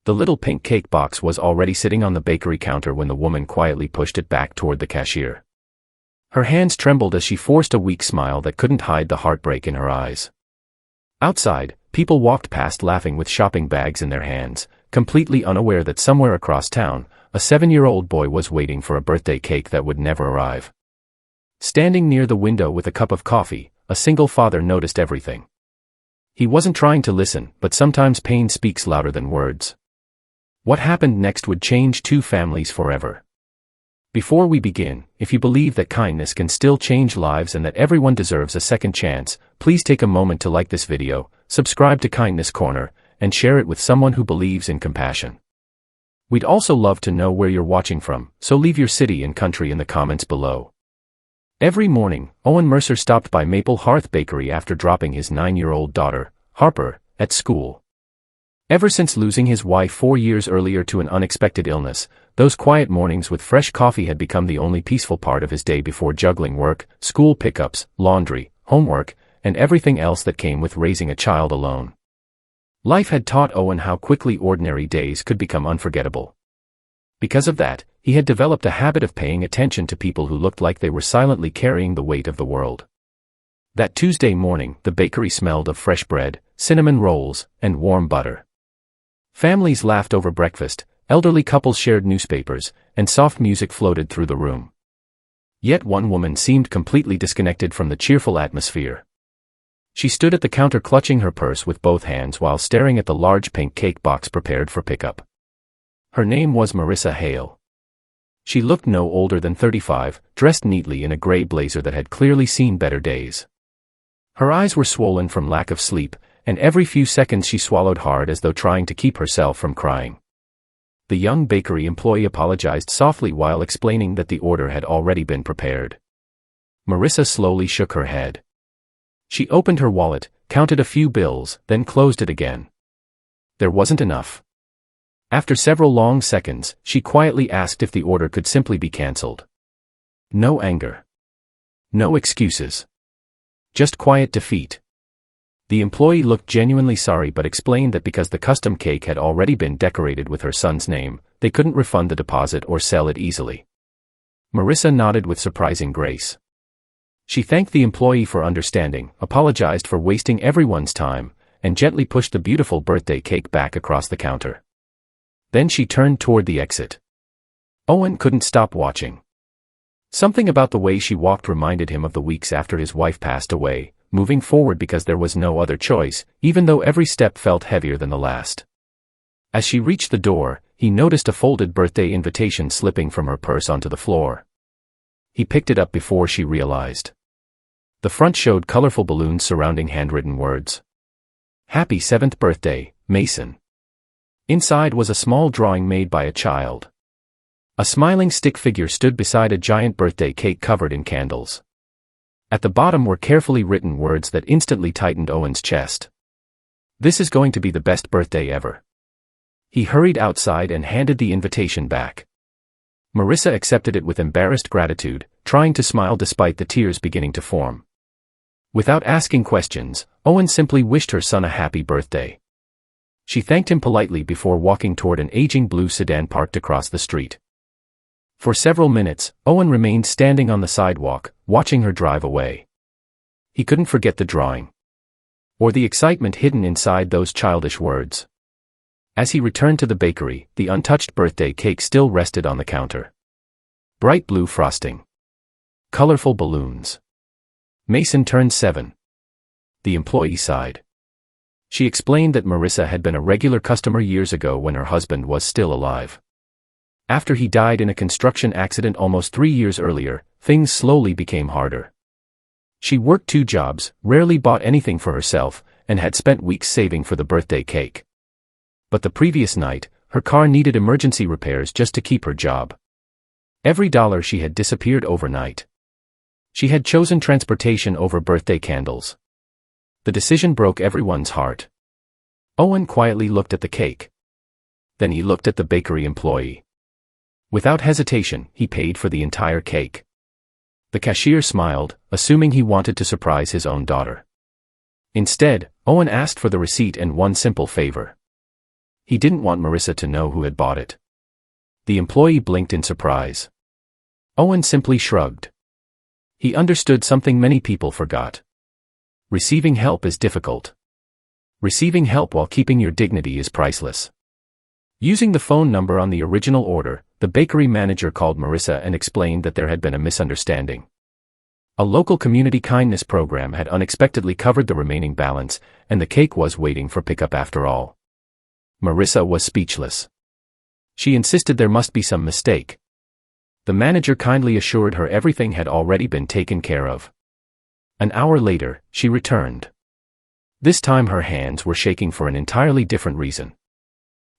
The little pink cake box was already sitting on the bakery counter when the woman quietly pushed it back toward the cashier. Her hands trembled as she forced a weak smile that couldn't hide the heartbreak in her eyes. Outside, people walked past laughing with shopping bags in their hands, completely unaware that somewhere across town, a 7-year-old boy was waiting for a birthday cake that would never arrive. Standing near the window with a cup of coffee, a single father noticed everything. He wasn't trying to listen, but sometimes pain speaks louder than words. What happened next would change two families forever. Before we begin, if you believe that kindness can still change lives and that everyone deserves a second chance, please take a moment to like this video, subscribe to Kindness Corner, and share it with someone who believes in compassion. We'd also love to know where you're watching from, so leave your city and country in the comments below. Every morning, Owen Mercer stopped by Maple Hearth Bakery after dropping his 9-year-old daughter, Harper, at school. Ever since losing his wife 4 years earlier to an unexpected illness, those quiet mornings with fresh coffee had become the only peaceful part of his day before juggling work, school pickups, laundry, homework, and everything else that came with raising a child alone. Life had taught Owen how quickly ordinary days could become unforgettable. Because of that, he had developed a habit of paying attention to people who looked like they were silently carrying the weight of the world. That Tuesday morning, the bakery smelled of fresh bread, cinnamon rolls, and warm butter. Families laughed over breakfast, elderly couples shared newspapers, and soft music floated through the room. Yet one woman seemed completely disconnected from the cheerful atmosphere. She stood at the counter clutching her purse with both hands while staring at the large pink cake box prepared for pickup. Her name was Marissa Hale. She looked no older than 35, dressed neatly in a gray blazer that had clearly seen better days. Her eyes were swollen from lack of sleep, and every few seconds she swallowed hard as though trying to keep herself from crying. The young bakery employee apologized softly while explaining that the order had already been prepared. Marissa slowly shook her head. She opened her wallet, counted a few bills, then closed it again. There wasn't enough. After several long seconds, she quietly asked if the order could simply be cancelled. No anger. No excuses. Just quiet defeat. The employee looked genuinely sorry but explained that because the custom cake had already been decorated with her son's name, they couldn't refund the deposit or sell it easily. Marissa nodded with surprising grace. She thanked the employee for understanding, apologized for wasting everyone's time, and gently pushed the beautiful birthday cake back across the counter. Then she turned toward the exit. Owen couldn't stop watching. Something about the way she walked reminded him of the weeks after his wife passed away, moving forward because there was no other choice, even though every step felt heavier than the last. As she reached the door, he noticed a folded birthday invitation slipping from her purse onto the floor. He picked it up before she realized. The front showed colorful balloons surrounding handwritten words. Happy 7th birthday, Mason. Inside was a small drawing made by a child. A smiling stick figure stood beside a giant birthday cake covered in candles. At the bottom were carefully written words that instantly tightened Owen's chest. This is going to be the best birthday ever. He hurried outside and handed the invitation back. Marissa accepted it with embarrassed gratitude, trying to smile despite the tears beginning to form. Without asking questions, Owen simply wished her son a happy birthday. She thanked him politely before walking toward an aging blue sedan parked across the street. For several minutes, Owen remained standing on the sidewalk, watching her drive away. He couldn't forget the drawing. Or the excitement hidden inside those childish words. As he returned to the bakery, the untouched birthday cake still rested on the counter. Bright blue frosting. Colorful balloons. Mason turned 7. The employee sighed. She explained that Marissa had been a regular customer years ago when her husband was still alive. After he died in a construction accident almost 3 years earlier, things slowly became harder. She worked 2 jobs, rarely bought anything for herself, and had spent weeks saving for the birthday cake. But the previous night, her car needed emergency repairs just to keep her job. Every dollar she had disappeared overnight. She had chosen transportation over birthday candles. The decision broke everyone's heart. Owen quietly looked at the cake. Then he looked at the bakery employee. Without hesitation, he paid for the entire cake. The cashier smiled, assuming he wanted to surprise his own daughter. Instead, Owen asked for the receipt and one simple favor. He didn't want Marissa to know who had bought it. The employee blinked in surprise. Owen simply shrugged. He understood something many people forgot. Receiving help is difficult. Receiving help while keeping your dignity is priceless. Using the phone number on the original order, the bakery manager called Marissa and explained that there had been a misunderstanding. A local community kindness program had unexpectedly covered the remaining balance, and the cake was waiting for pickup after all. Marissa was speechless. She insisted there must be some mistake. The manager kindly assured her everything had already been taken care of. An hour later, she returned. This time her hands were shaking for an entirely different reason.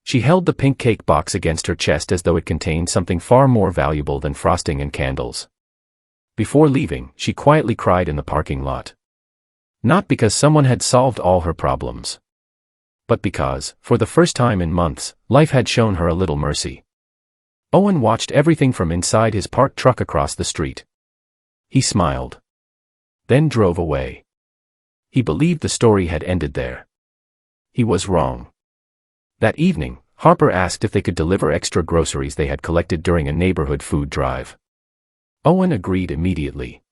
She held the pink cake box against her chest as though it contained something far more valuable than frosting and candles. Before leaving, she quietly cried in the parking lot. Not because someone had solved all her problems, but because, for the first time in months, life had shown her a little mercy. Owen watched everything from inside his parked truck across the street. He smiled. Then drove away. He believed the story had ended there. He was wrong. That evening, Harper asked if they could deliver extra groceries they had collected during a neighborhood food drive. Owen agreed immediately.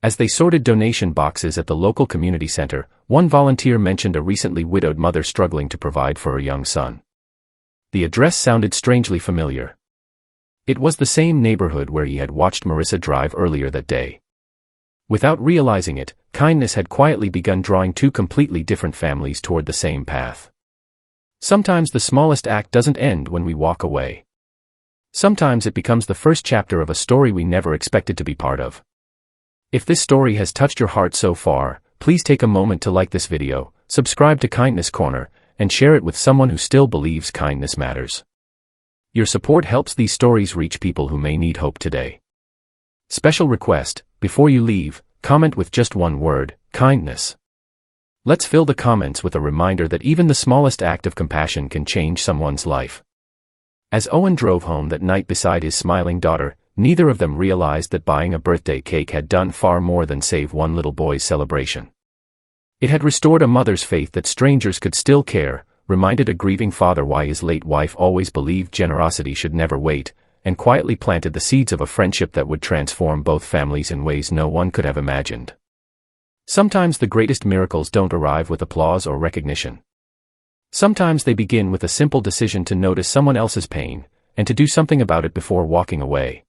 As they sorted donation boxes at the local community center, one volunteer mentioned a recently widowed mother struggling to provide for her young son. The address sounded strangely familiar. It was the same neighborhood where he had watched Marissa drive earlier that day. Without realizing it, kindness had quietly begun drawing two completely different families toward the same path. Sometimes the smallest act doesn't end when we walk away. Sometimes it becomes the first chapter of a story we never expected to be part of. If this story has touched your heart so far, please take a moment to like this video, subscribe to Kindness Corner, and share it with someone who still believes kindness matters. Your support helps these stories reach people who may need hope today. Special request, before you leave, comment with just one word, kindness. Let's fill the comments with a reminder that even the smallest act of compassion can change someone's life. As Owen drove home that night beside his smiling daughter, neither of them realized that buying a birthday cake had done far more than save one little boy's celebration. It had restored a mother's faith that strangers could still care, reminded a grieving father why his late wife always believed generosity should never wait, and quietly planted the seeds of a friendship that would transform both families in ways no one could have imagined. Sometimes the greatest miracles don't arrive with applause or recognition. Sometimes they begin with a simple decision to notice someone else's pain, and to do something about it before walking away.